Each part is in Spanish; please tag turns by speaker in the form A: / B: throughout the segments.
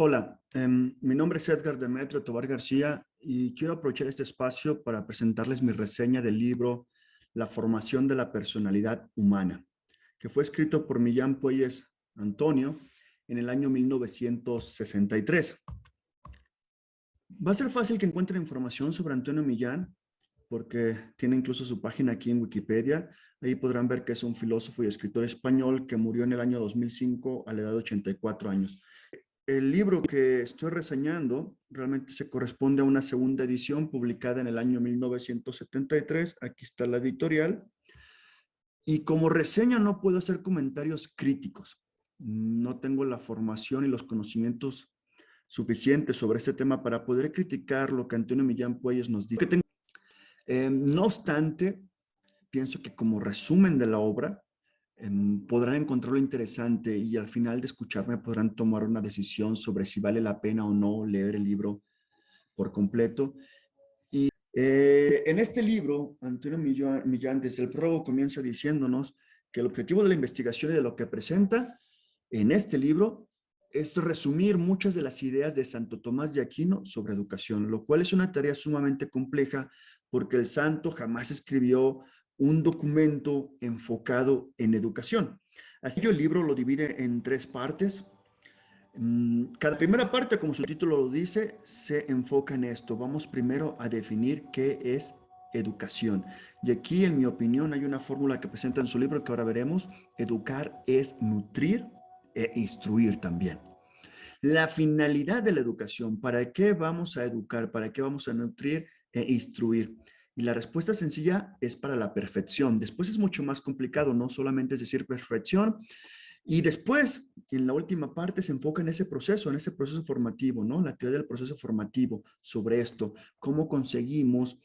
A: Hola, mi nombre es Edgar Demetrio Tobar García y quiero aprovechar este espacio para presentarles mi reseña del libro La formación de la personalidad humana, que fue escrito por Millán Puelles Antonio en el año 1963. Va a ser fácil que encuentren información sobre Antonio Millán porque tiene incluso su página aquí en Wikipedia. Ahí podrán ver que es un filósofo y escritor español que murió en el año 2005 a la edad de 84 años. El libro que estoy reseñando realmente se corresponde a una segunda edición publicada en el año 1973. Aquí está la editorial. Y como reseña no puedo hacer comentarios críticos. No tengo la formación y los conocimientos suficientes sobre este tema para poder criticar lo que Antonio Millán Puelles nos dice. No obstante, pienso que como resumen de la obra, podrán encontrarlo interesante y al final de escucharme podrán tomar una decisión sobre si vale la pena o no leer el libro por completo. Y en este libro, Antonio Millán desde el prólogo comienza diciéndonos que el objetivo de la investigación y de lo que presenta en este libro es resumir muchas de las ideas de Santo Tomás de Aquino sobre educación, lo cual es una tarea sumamente compleja porque el santo jamás escribió un documento enfocado en educación. Así que el libro lo divide en tres partes. Cada primera parte, como su título lo dice, se enfoca en esto. Vamos primero a definir qué es educación. Y aquí, en mi opinión, hay una fórmula que presenta en su libro que ahora veremos. Educar es nutrir e instruir también. La finalidad de la educación, ¿para qué vamos a educar? ¿Para qué vamos a nutrir e instruir? Y la respuesta sencilla es para la perfección. Después es mucho más complicado, no solamente es decir perfección. Y después, en la última parte, se enfoca en ese proceso formativo, ¿no? La teoría del proceso formativo sobre esto, cómo conseguimos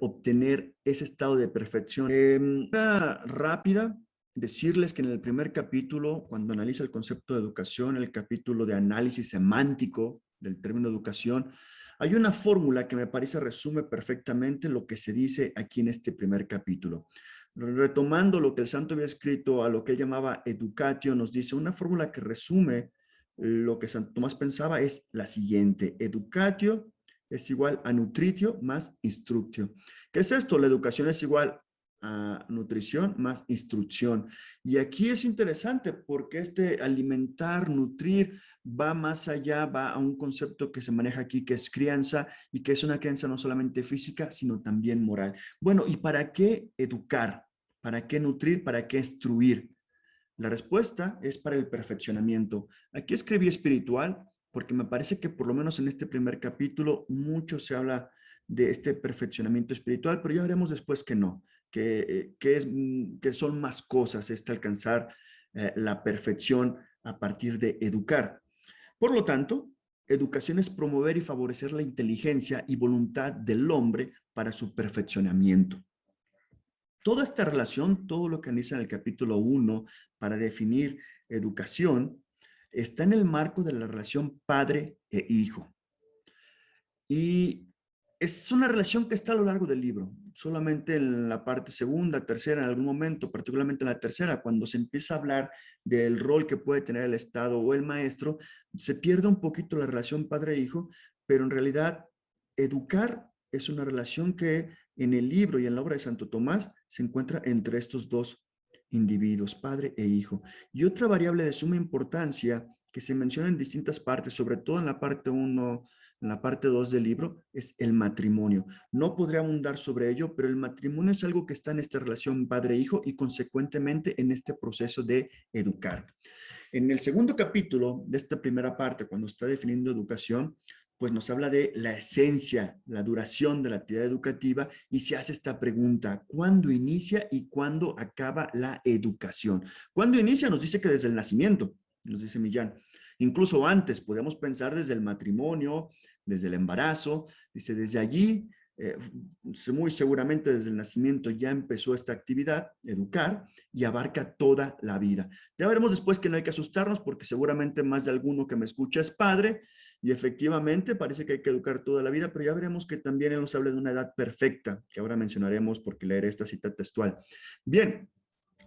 A: obtener ese estado de perfección. Rápida, decirles que en el primer capítulo, cuando analiza el concepto de educación, el capítulo de análisis semántico del término educación, hay una fórmula que me parece resume perfectamente lo que se dice aquí en este primer capítulo. Retomando lo que el santo había escrito a lo que él llamaba educatio, nos dice una fórmula que resume lo que Santo Tomás pensaba es la siguiente: educatio es igual a nutritio más instructio. ¿Qué es esto? La educación es igual a nutrición más instrucción. Y aquí es interesante porque este alimentar, nutrir, va más allá, va a un concepto que se maneja aquí, que es crianza, y que es una crianza no solamente física, sino también moral. Bueno, ¿y para qué educar? ¿Para qué nutrir? ¿Para qué instruir? La respuesta es para el perfeccionamiento. Aquí escribí espiritual porque me parece que por lo menos en este primer capítulo mucho se habla de este perfeccionamiento espiritual, pero ya veremos después que no, que son más cosas este alcanzar la perfección a partir de educar. Por lo tanto, educación es promover y favorecer la inteligencia y voluntad del hombre para su perfeccionamiento. Toda esta relación, todo lo que analiza en el capítulo 1 para definir educación, está en el marco de la relación padre e hijo. Y es una relación que está a lo largo del libro. Solamente en la parte segunda, tercera, en algún momento, particularmente en la tercera, cuando se empieza a hablar del rol que puede tener el Estado o el maestro, se pierde un poquito la relación padre-hijo, pero en realidad educar es una relación que en el libro y en la obra de Santo Tomás se encuentra entre estos dos individuos, padre e hijo. Y otra variable de suma importancia que se menciona en distintas partes, sobre todo en la parte 1, en la parte 2 del libro, es el matrimonio. No podré abundar sobre ello, pero el matrimonio es algo que está en esta relación padre-hijo y consecuentemente en este proceso de educar. En el segundo capítulo de esta primera parte, cuando está definiendo educación, pues nos habla de la esencia, la duración de la actividad educativa y se hace esta pregunta: ¿cuándo inicia y cuándo acaba la educación? ¿Cuándo inicia? Nos dice que desde el nacimiento, nos dice Millán. Incluso antes, podemos pensar desde el matrimonio, desde el embarazo, dice desde allí, muy seguramente desde el nacimiento ya empezó esta actividad, educar, y abarca toda la vida. Ya veremos después que no hay que asustarnos porque seguramente más de alguno que me escucha es padre y efectivamente parece que hay que educar toda la vida, pero ya veremos que también él nos habla de una edad perfecta, que ahora mencionaremos porque leeré esta cita textual. Bien,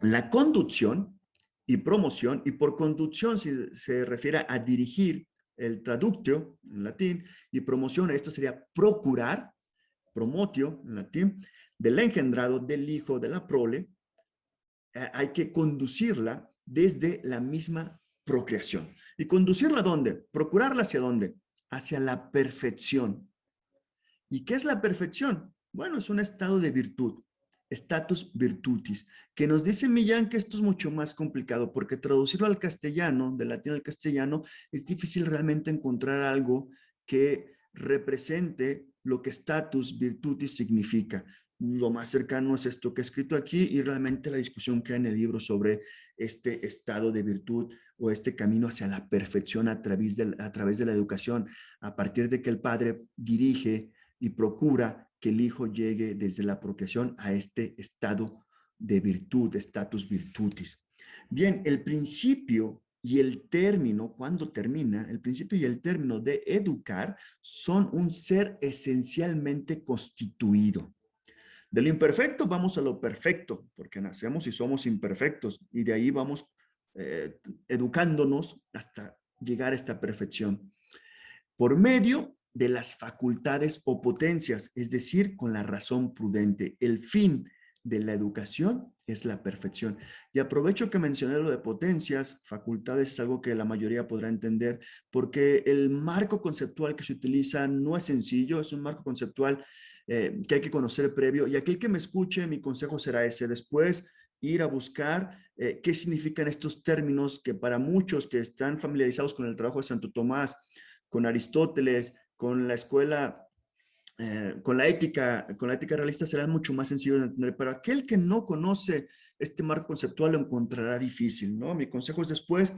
A: la conducción y promoción, y por conducción se refiere a dirigir el traductio en latín y promoción, esto sería procurar, promotio en latín, del engendrado, del hijo, de la prole, hay que conducirla desde la misma procreación. ¿Y conducirla a dónde? Procurarla hacia dónde? Hacia la perfección. ¿Y qué es la perfección? Bueno, es un estado de virtud, status virtutis, que nos dice Millán que esto es mucho más complicado porque traducirlo al castellano, del latín al castellano, es difícil realmente encontrar algo que represente lo que status virtutis significa. Lo más cercano es esto que he escrito aquí y realmente la discusión que hay en el libro sobre este estado de virtud o este camino hacia la perfección a través de la educación, a partir de que el padre dirige y procura que el hijo llegue desde la procreación a este estado de virtud, status virtutis. Bien, el principio y el término, cuando termina, el principio y el término de educar son un ser esencialmente constituido. De lo imperfecto vamos a lo perfecto, porque nacemos y somos imperfectos, y de ahí vamos educándonos hasta llegar a esta perfección. Por medio de las facultades o potencias, es decir, con la razón prudente. El fin de la educación es la perfección. Y aprovecho que mencioné lo de potencias, facultades es algo que la mayoría podrá entender, porque el marco conceptual que se utiliza no es sencillo, es un marco conceptual que hay que conocer previo. Y aquel que me escuche, mi consejo será ese. Después, ir a buscar qué significan estos términos que para muchos que están familiarizados con el trabajo de Santo Tomás, con Aristóteles, con la escuela, con la ética realista será mucho más sencillo de entender, pero aquel que no conoce este marco conceptual lo encontrará difícil, ¿no? Mi consejo es después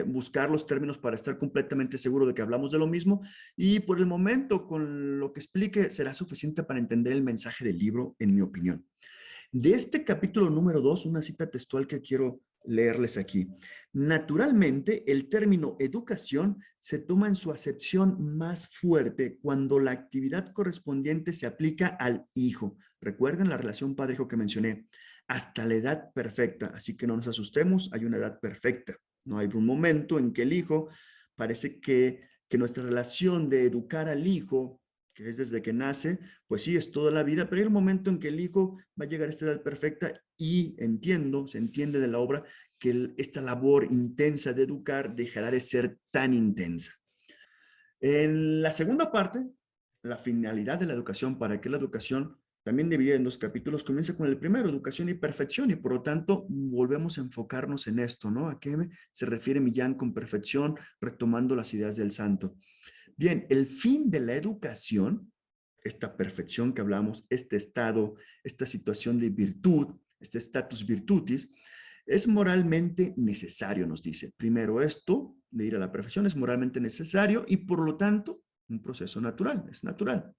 A: buscar los términos para estar completamente seguro de que hablamos de lo mismo y por el momento con lo que explique será suficiente para entender el mensaje del libro, en mi opinión. De este capítulo número 2, una cita textual que quiero leerles aquí. Naturalmente, el término educación se toma en su acepción más fuerte cuando la actividad correspondiente se aplica al hijo. Recuerden la relación padre-hijo que mencioné, hasta la edad perfecta. Así que no nos asustemos, hay una edad perfecta. No hay un momento en que el hijo parece que nuestra relación de educar al hijo que es desde que nace, pues sí, es toda la vida, pero hay un momento en que el hijo va a llegar a esta edad perfecta y entiendo, se entiende de la obra, que esta labor intensa de educar dejará de ser tan intensa. En la segunda parte, la finalidad de la educación, para que la educación también divide en dos capítulos, comienza con el primero, educación y perfección, y por lo tanto volvemos a enfocarnos en esto, ¿no? ¿A qué se refiere Millán con perfección, retomando las ideas del santo? Bien, el fin de la educación, esta perfección que hablamos, este estado, esta situación de virtud, este status virtutis, es moralmente necesario, nos dice. Primero, esto de ir a la perfección es moralmente necesario y por lo tanto un proceso natural, es natural.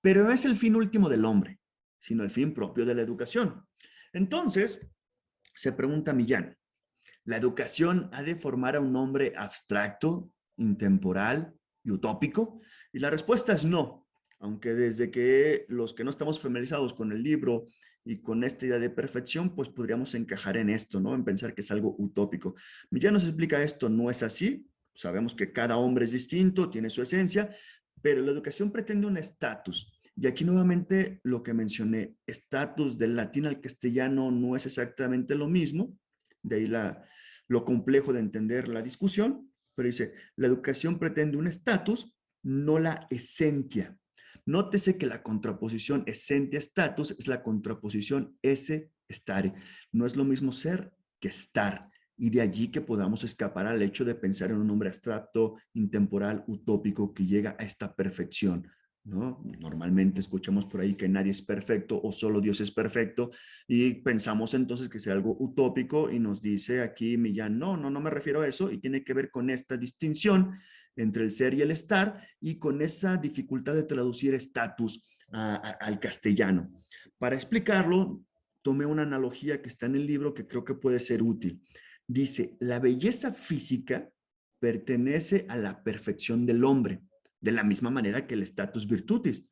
A: Pero no es el fin último del hombre, sino el fin propio de la educación. Entonces, se pregunta Millán, ¿la educación ha de formar a un hombre abstracto, intemporal y utópico? Y la respuesta es no, aunque desde que los que no estamos familiarizados con el libro y con esta idea de perfección, pues podríamos encajar en esto, ¿no? En pensar que es algo utópico. Ya nos explica esto, no es así. Sabemos que cada hombre es distinto, tiene su esencia, pero la educación pretende un estatus. Y aquí nuevamente lo que mencioné, estatus del latín al castellano no es exactamente lo mismo, de ahí lo complejo de entender la discusión, pero dice, la educación pretende un estatus, no la esencia. Nótese que la contraposición esentia-estatus es la contraposición ese-estare. No es lo mismo ser que estar. Y de allí que podamos escapar al hecho de pensar en un hombre abstracto, intemporal, utópico, que llega a esta perfección, ¿no? Normalmente escuchamos por ahí que nadie es perfecto o solo Dios es perfecto y pensamos entonces que sea algo utópico y nos dice aquí Millán, no me refiero a eso y tiene que ver con esta distinción entre el ser y el estar y con esa dificultad de traducir estatus al castellano. Para explicarlo, tomé una analogía que está en el libro que creo que puede ser útil. Dice, la belleza física pertenece a la perfección del hombre, de la misma manera que el status virtutis,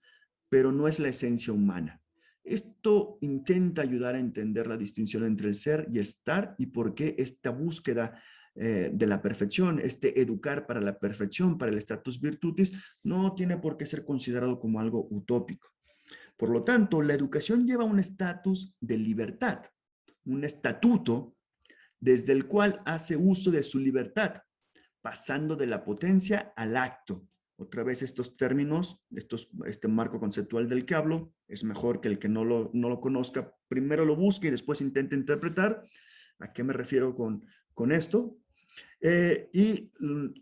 A: pero no es la esencia humana. Esto intenta ayudar a entender la distinción entre el ser y el estar y por qué esta búsqueda de la perfección, este educar para la perfección, para el status virtutis, no tiene por qué ser considerado como algo utópico. Por lo tanto, la educación lleva un estatus de libertad, un estatuto desde el cual hace uso de su libertad, pasando de la potencia al acto. Otra vez estos términos, este marco conceptual del que hablo, es mejor que el que no lo conozca, primero lo busque y después intente interpretar. ¿A qué me refiero con esto?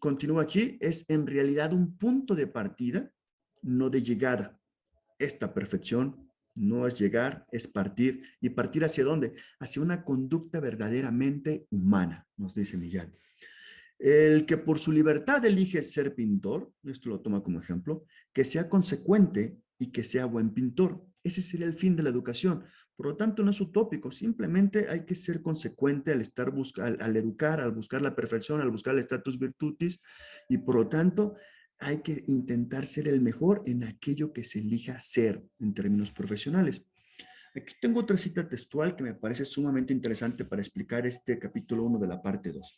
A: Continúo aquí, es en realidad un punto de partida, no de llegada. Esta perfección no es llegar, es partir. ¿Y partir hacia dónde? Hacia una conducta verdaderamente humana, nos dice Millán. El que por su libertad elige ser pintor, esto lo toma como ejemplo, que sea consecuente y que sea buen pintor. Ese sería el fin de la educación. Por lo tanto, no es utópico, simplemente hay que ser consecuente al estar al educar, al buscar la perfección, al buscar el status virtutis, y por lo tanto hay que intentar ser el mejor en aquello que se elija ser en términos profesionales. Aquí tengo otra cita textual que me parece sumamente interesante para explicar este capítulo 1 de la parte 2.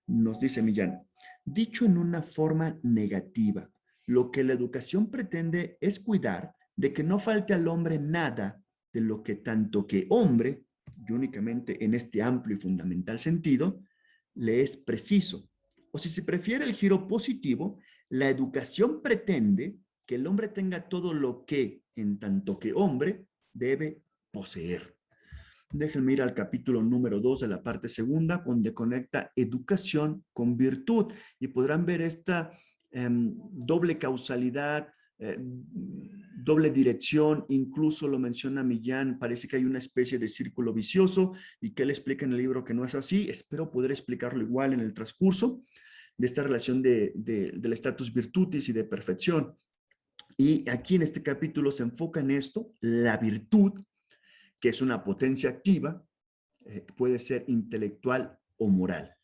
A: Nos dice Millán, dicho en una forma negativa, lo que la educación pretende es cuidar de que no falte al hombre nada de lo que tanto que hombre, y únicamente en este amplio y fundamental sentido, le es preciso. O si se prefiere el giro positivo, la educación pretende que el hombre tenga todo lo que, en tanto que hombre, debe poseer. Déjenme ir al capítulo número 2 de la parte segunda, donde conecta educación con virtud. Y podrán ver esta doble causalidad, doble dirección, incluso lo menciona Millán, parece que hay una especie de círculo vicioso y que él explica en el libro que no es así. Espero poder explicarlo igual en el transcurso de esta relación del status virtutis y de perfección. Y aquí en este capítulo se enfoca en esto, la virtud, que es una potencia activa, puede ser intelectual o moral.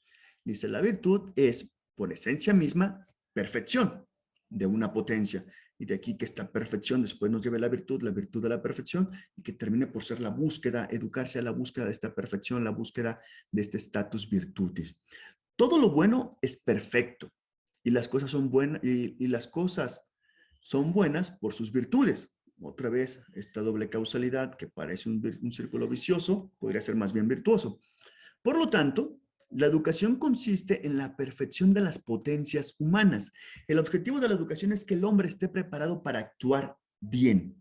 A: Dice, la virtud es, por esencia misma, perfección de una potencia. Y de aquí que esta perfección después nos lleve la virtud de la perfección, y que termine por ser la búsqueda, educarse a la búsqueda de esta perfección, la búsqueda de este status virtutis. Todo lo bueno es perfecto, y las cosas son buenas, y las cosas son buenas por sus virtudes. Otra vez, esta doble causalidad que parece un círculo vicioso, podría ser más bien virtuoso. Por lo tanto, la educación consiste en la perfección de las potencias humanas. El objetivo de la educación es que el hombre esté preparado para actuar bien.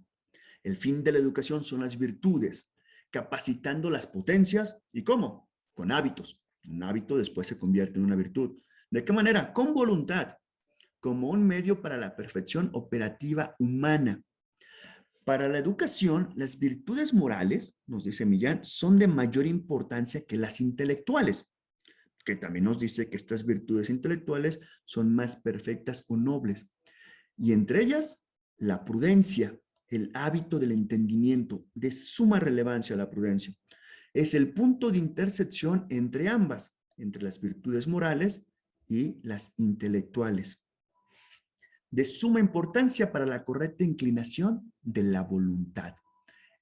A: El fin de la educación son las virtudes, capacitando las potencias. ¿Y cómo? Con hábitos. Un hábito después se convierte en una virtud. ¿De qué manera? Con voluntad, como un medio para la perfección operativa humana. Para la educación, las virtudes morales, nos dice Millán, son de mayor importancia que las intelectuales, que también nos dice que estas virtudes intelectuales son más perfectas o nobles. Y entre ellas, la prudencia, el hábito del entendimiento, de suma relevancia la prudencia. Es el punto de intersección entre ambas, entre las virtudes morales y las intelectuales, de suma importancia para la correcta inclinación de la voluntad.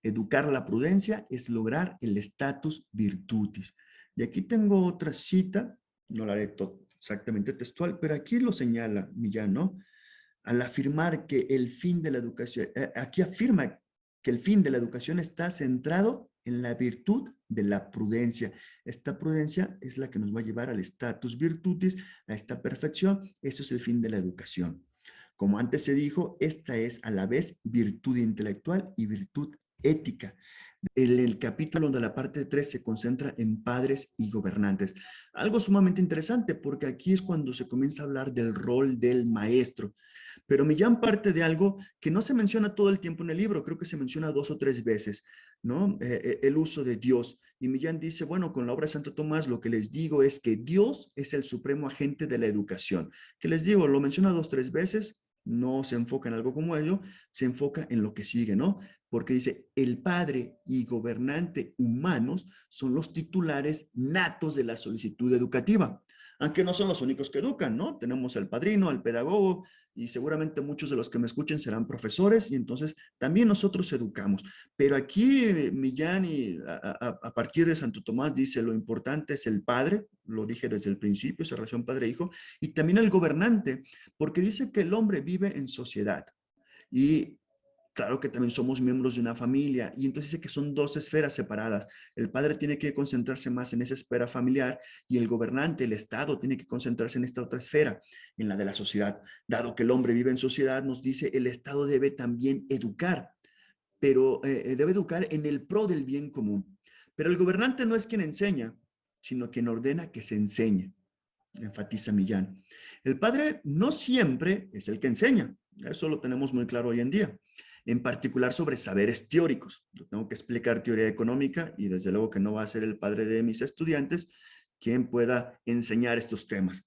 A: Educar la prudencia es lograr el status virtutis. Y aquí tengo otra cita, no la haré exactamente textual, pero aquí lo señala Millán, ¿no? Al afirmar que el fin de la educación, aquí afirma que el fin de la educación está centrado en la virtud de la prudencia. Esta prudencia es la que nos va a llevar al status virtutis, a esta perfección. Eso es el fin de la educación. Como antes se dijo, esta es a la vez virtud intelectual y virtud ética. El capítulo de la parte 3 se concentra en padres y gobernantes. Algo sumamente interesante porque aquí es cuando se comienza a hablar del rol del maestro. Pero Millán parte de algo que no se menciona todo el tiempo en el libro, creo que se menciona 2 o 3 veces, ¿no? El uso de Dios. Y Millán dice, bueno, con la obra de Santo Tomás lo que les digo es que Dios es el supremo agente de la educación. ¿Qué les digo? Lo menciona 2 o 3 veces, no se enfoca en algo como ello, se enfoca en lo que sigue, ¿no? Porque dice, el padre y gobernante humanos son los titulares natos de la solicitud educativa. Aunque no son los únicos que educan, ¿no? Tenemos al padrino, al pedagogo, y seguramente muchos de los que me escuchen serán profesores, y entonces también nosotros educamos. Pero aquí Millán, y a partir de Santo Tomás, dice, lo importante es el padre, lo dije desde el principio, esa relación padre-hijo, y también el gobernante, porque dice que el hombre vive en sociedad. Y claro que también somos miembros de una familia, y entonces dice que son dos esferas separadas. El padre tiene que concentrarse más en esa esfera familiar, y el gobernante, el Estado, tiene que concentrarse en esta otra esfera, en la de la sociedad. Dado que el hombre vive en sociedad, nos dice, el Estado debe también educar, pero debe educar en el pro del bien común. Pero el gobernante no es quien enseña, sino quien ordena que se enseñe, enfatiza Millán. El padre no siempre es el que enseña, eso lo tenemos muy claro hoy en día, en particular sobre saberes teóricos. Yo tengo que explicar teoría económica, y desde luego que no va a ser el padre de mis estudiantes quien pueda enseñar estos temas.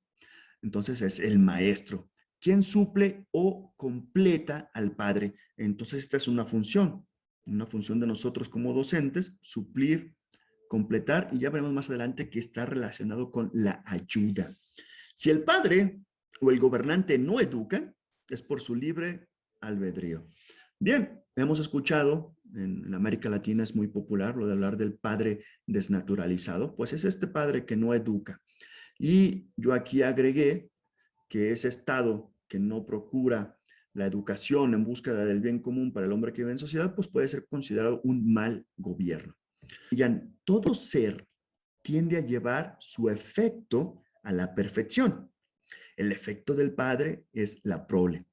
A: Entonces es el maestro quien suple o completa al padre. Entonces esta es una función de nosotros como docentes, suplir, completar, y ya veremos más adelante que está relacionado con la ayuda. Si el padre o el gobernante no educan, es por su libre albedrío. Bien, hemos escuchado, en América Latina es muy popular lo de hablar del padre desnaturalizado, pues es este padre que no educa. Y yo aquí agregué que ese Estado que no procura la educación en búsqueda del bien común para el hombre que vive en sociedad, pues puede ser considerado un mal gobierno. Digan, todo ser tiende a llevar su efecto a la perfección. El efecto del Padre es la prole,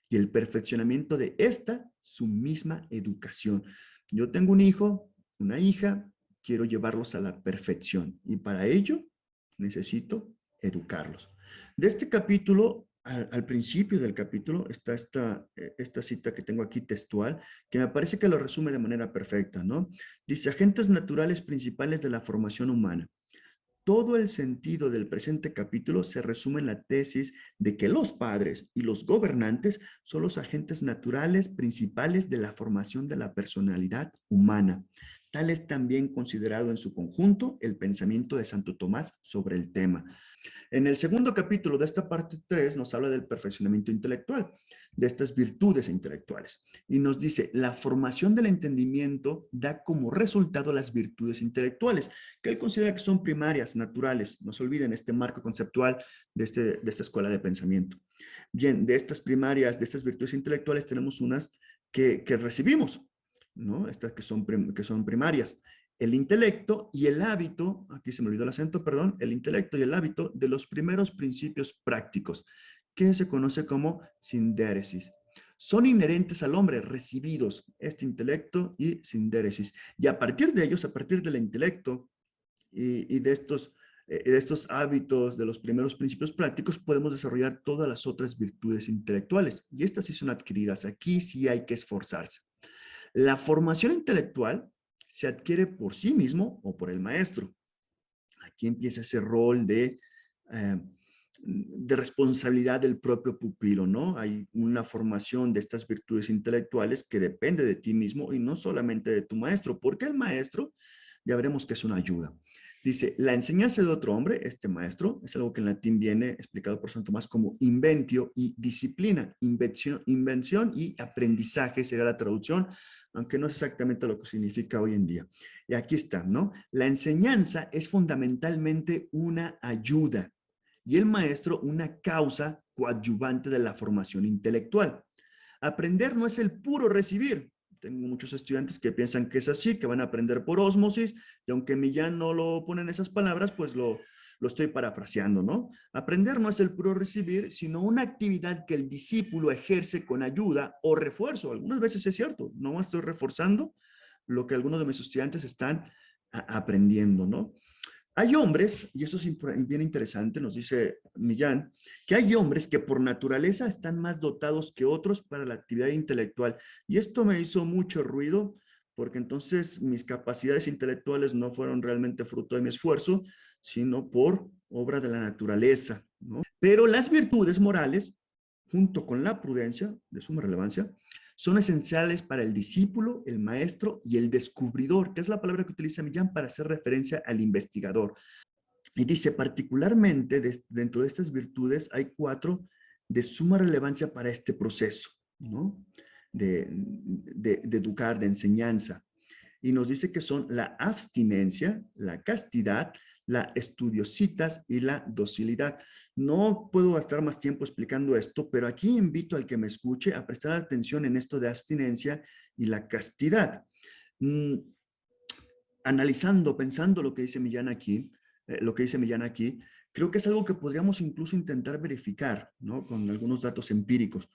A: y el perfeccionamiento de esta, su misma educación. Yo tengo un hijo, una hija, quiero llevarlos a la perfección, y para ello necesito educarlos. De este capítulo, al principio del capítulo, está esta cita que tengo aquí textual, que me parece que lo resume de manera perfecta, ¿no? Dice, agentes naturales principales de la formación humana. Todo el sentido del presente capítulo se resume en la tesis de que los padres y los gobernantes son los agentes naturales principales de la formación de la personalidad humana. Tal es también considerado en su conjunto el pensamiento de Santo Tomás sobre el tema. En el segundo capítulo de esta parte 3 nos habla del perfeccionamiento intelectual, de estas virtudes intelectuales. Y nos dice, la formación del entendimiento da como resultado las virtudes intelectuales, que él considera que son primarias, naturales. No se olviden este marco conceptual de esta escuela de pensamiento. Bien, de estas primarias, de estas virtudes intelectuales, tenemos unas que recibimos, ¿no? Estas que son primarias. El intelecto y el hábito, aquí se me olvidó el acento, perdón, el intelecto y el hábito de los primeros principios prácticos, que se conoce como sindéresis. Son inherentes al hombre, recibidos, este intelecto y sindéresis. Y a partir de ellos, a partir del intelecto y de estos hábitos, de los primeros principios prácticos, podemos desarrollar todas las otras virtudes intelectuales. Y estas sí son adquiridas. Aquí sí hay que esforzarse. La formación intelectual se adquiere por sí mismo o por el maestro. Aquí empieza ese rol de responsabilidad del propio pupilo, ¿no? Hay una formación de estas virtudes intelectuales que depende de ti mismo y no solamente de tu maestro, porque el maestro, ya veremos que es una ayuda. Dice, la enseñanza de otro hombre, este maestro, es algo que en latín viene explicado por Santo Tomás como inventio y disciplina. Invención y aprendizaje sería la traducción, aunque no es exactamente lo que significa hoy en día. Y aquí está, ¿no? La enseñanza es fundamentalmente una ayuda y el maestro una causa coadyuvante de la formación intelectual. Aprender no es el puro recibir. Tengo muchos estudiantes que piensan que es así, que van a aprender por ósmosis, y aunque Millán no lo pone en esas palabras, pues lo estoy parafraseando, ¿no? Aprender no es el puro recibir, sino una actividad que el discípulo ejerce con ayuda o refuerzo. Algunas veces es cierto, no estoy reforzando lo que algunos de mis estudiantes están aprendiendo, ¿no? Hay hombres, y eso es bien interesante, nos dice Millán, que hay hombres que por naturaleza están más dotados que otros para la actividad intelectual. Y esto me hizo mucho ruido, porque entonces mis capacidades intelectuales no fueron realmente fruto de mi esfuerzo, sino por obra de la naturaleza, ¿no? Pero las virtudes morales, junto con la prudencia, de suma relevancia, son esenciales para el discípulo, el maestro y el descubridor, que es la palabra que utiliza Millán para hacer referencia al investigador. Y dice, particularmente dentro de estas virtudes hay 4 de suma relevancia para este proceso, ¿no? De educar, de enseñanza. Y nos dice que son la abstinencia, la castidad, la estudiositas y la docilidad. No puedo gastar más tiempo explicando esto, pero aquí invito al que me escuche a prestar atención en esto de abstinencia y la castidad. Mm, Analizando, pensando lo que dice Millán aquí, creo que es algo que podríamos incluso intentar verificar, ¿no? Con algunos datos empíricos.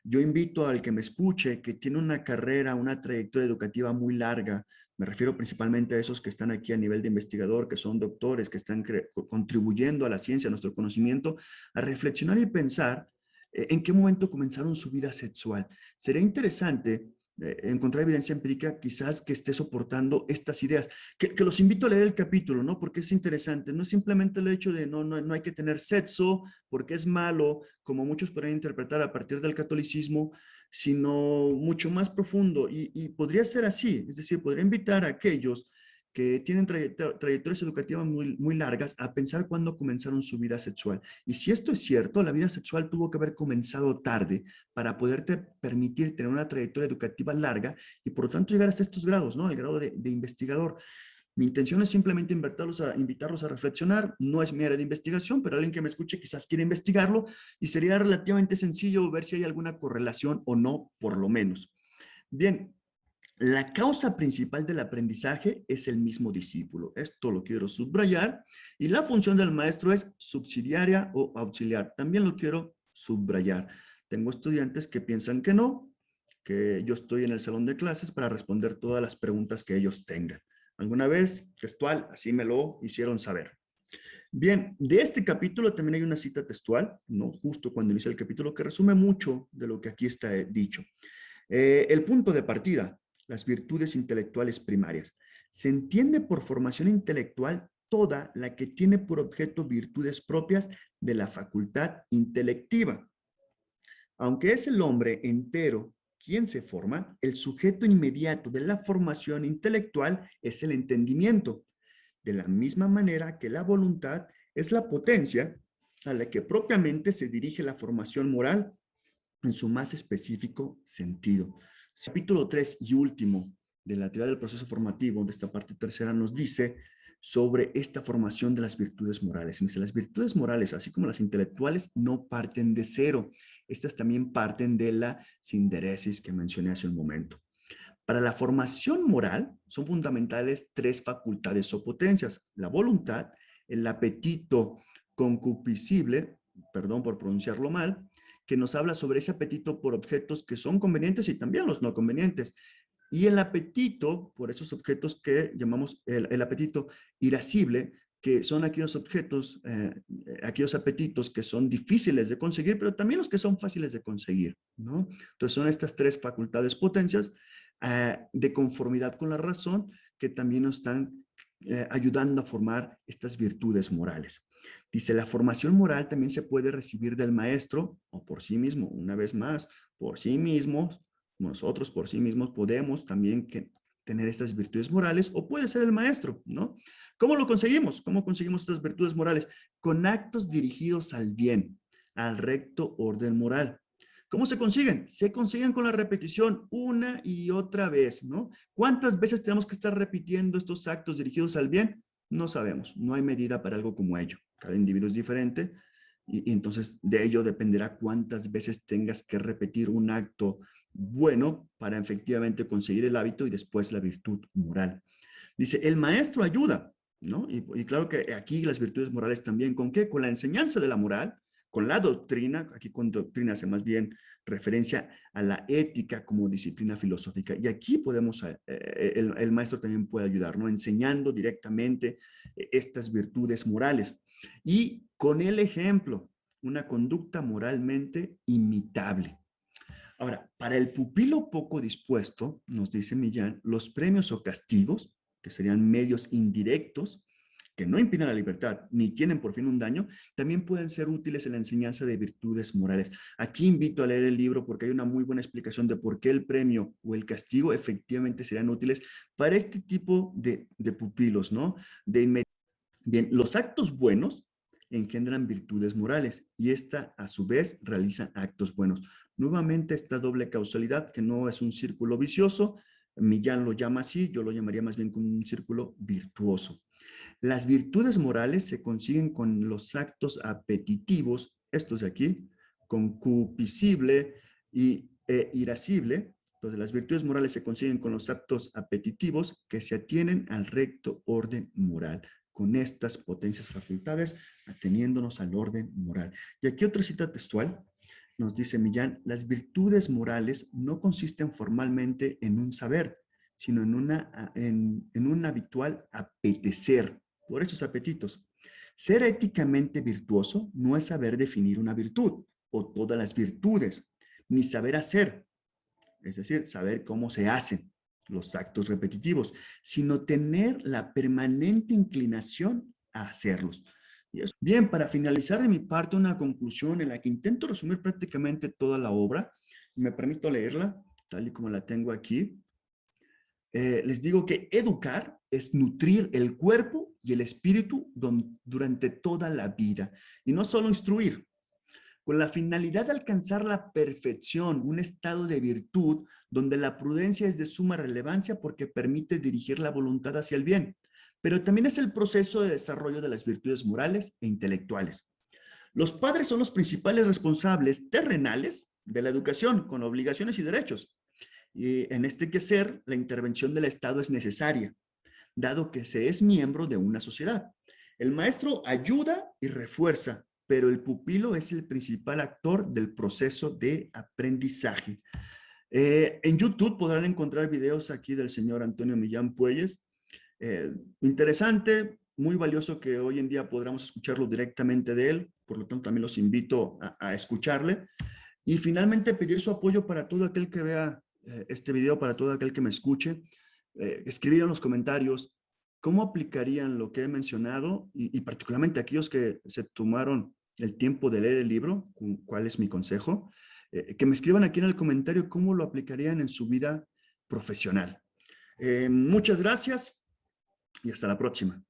A: Yo invito al que me escuche, que tiene una carrera, una trayectoria educativa muy larga, me refiero principalmente a esos que están aquí a nivel de investigador, que son doctores, que están contribuyendo a la ciencia, a nuestro conocimiento, a reflexionar y pensar en qué momento comenzaron su vida sexual. Sería interesante encontrar evidencia empírica quizás que esté soportando estas ideas. Que los invito a leer el capítulo, ¿no? Porque es interesante. No es simplemente el hecho de no hay que tener sexo porque es malo, como muchos podrían interpretar a partir del catolicismo, sino mucho más profundo. Y podría ser así, es decir, podría invitar a aquellos que tienen trayectorias educativas muy largas a pensar cuándo comenzaron su vida sexual. Y si esto es cierto, la vida sexual tuvo que haber comenzado tarde para poderte permitir tener una trayectoria educativa larga y por lo tanto llegar hasta estos grados, ¿no? El grado de investigador. Mi intención es simplemente invitarlos a reflexionar. No es mi área de investigación, pero alguien que me escuche quizás quiere investigarlo y sería relativamente sencillo ver si hay alguna correlación o no, por lo menos. Bien, la causa principal del aprendizaje es el mismo discípulo. Esto lo quiero subrayar. Y la función del maestro es subsidiaria o auxiliar. También lo quiero subrayar. Tengo estudiantes que piensan que no, que yo estoy en el salón de clases para responder todas las preguntas que ellos tengan. Alguna vez, textual, así me lo hicieron saber. Bien, de este capítulo también hay una cita textual, ¿no? Justo cuando inicia el capítulo, que resume mucho de lo que aquí está dicho. El punto de partida, las virtudes intelectuales primarias. Se entiende por formación intelectual toda la que tiene por objeto virtudes propias de la facultad intelectiva. Aunque es el hombre entero quien se forma, el sujeto inmediato de la formación intelectual es el entendimiento, de la misma manera que la voluntad es la potencia a la que propiamente se dirige la formación moral en su más específico sentido. Capítulo 3 y último de la teoría del proceso formativo, de esta parte tercera, nos dice sobre esta formación de las virtudes morales. Dice, las virtudes morales, así como las intelectuales, no parten de cero. Estas también parten de la sinderesis que mencioné hace un momento. Para la formación moral son fundamentales 3 facultades o potencias: la voluntad, el apetito concupiscible, perdón por pronunciarlo mal, que nos habla sobre ese apetito por objetos que son convenientes y también los no convenientes, y el apetito por esos objetos que llamamos el apetito irascible, que son aquellos objetos, aquellos apetitos que son difíciles de conseguir, pero también los que son fáciles de conseguir, ¿no? Entonces son estas 3 facultades potencias de conformidad con la razón que también nos están ayudando a formar estas virtudes morales. Dice, la formación moral también se puede recibir del maestro o por sí mismo, una vez más, por sí mismos, nosotros por sí mismos podemos también tener estas virtudes morales o puede ser el maestro, ¿no? ¿Cómo lo conseguimos? ¿Cómo conseguimos estas virtudes morales? Con actos dirigidos al bien, al recto orden moral. ¿Cómo se consiguen? Se consiguen con la repetición una y otra vez, ¿no? ¿Cuántas veces tenemos que estar repitiendo estos actos dirigidos al bien? No sabemos, no hay medida para algo como ello. Cada individuo es diferente y entonces de ello dependerá cuántas veces tengas que repetir un acto bueno para efectivamente conseguir el hábito y después la virtud moral. Dice, el maestro ayuda, ¿no? Y claro que aquí las virtudes morales también, ¿con qué? Con la enseñanza de la moral, con la doctrina, aquí con doctrina hace más bien referencia a la ética como disciplina filosófica. Y aquí podemos, el maestro también puede ayudar, ¿no? Enseñando directamente estas virtudes morales. Y con el ejemplo, una conducta moralmente imitable. Ahora, para el pupilo poco dispuesto, nos dice Millán, los premios o castigos, que serían medios indirectos, que no impiden la libertad ni tienen por fin un daño, también pueden ser útiles en la enseñanza de virtudes morales. Aquí invito a leer el libro porque hay una muy buena explicación de por qué el premio o el castigo efectivamente serían útiles para este tipo de pupilos, ¿no? Bien, los actos buenos engendran virtudes morales y esta a su vez realiza actos buenos. Nuevamente esta doble causalidad que no es un círculo vicioso, Millán lo llama así, yo lo llamaría más bien como un círculo virtuoso. Las virtudes morales se consiguen con los actos apetitivos, estos de aquí, concupiscible e irascible. Entonces, las virtudes morales se consiguen con los actos apetitivos que se atienen al recto orden moral, con estas potencias facultades, ateniéndonos al orden moral. Y aquí otra cita textual, nos dice Millán, las virtudes morales no consisten formalmente en un saber, sino en un habitual apetecer, por esos apetitos. Ser éticamente virtuoso no es saber definir una virtud o todas las virtudes, ni saber hacer, es decir, saber cómo se hacen los actos repetitivos, sino tener la permanente inclinación a hacerlos. Bien, para finalizar de mi parte, una conclusión en la que intento resumir prácticamente toda la obra, me permito leerla tal y como la tengo aquí. Les digo que educar es nutrir el cuerpo y el espíritu durante toda la vida, y no solo instruir, con la finalidad de alcanzar la perfección, un estado de virtud donde la prudencia es de suma relevancia porque permite dirigir la voluntad hacia el bien, pero también es el proceso de desarrollo de las virtudes morales e intelectuales. Los padres son los principales responsables terrenales de la educación, con obligaciones y derechos. Y en este quehacer, la intervención del Estado es necesaria, dado que se es miembro de una sociedad. El maestro ayuda y refuerza, pero el pupilo es el principal actor del proceso de aprendizaje. En YouTube podrán encontrar videos aquí del señor Antonio Millán Puelles. Interesante, muy valioso que hoy en día podamos escucharlo directamente de él, por lo tanto también los invito a escucharle. Y finalmente pedir su apoyo para todo aquel que vea este video, para todo aquel que me escuche, escribir en los comentarios cómo aplicarían lo que he mencionado y particularmente aquellos que se tomaron el tiempo de leer el libro, cuál es mi consejo, que me escriban aquí en el comentario cómo lo aplicarían en su vida profesional. Muchas gracias y hasta la próxima.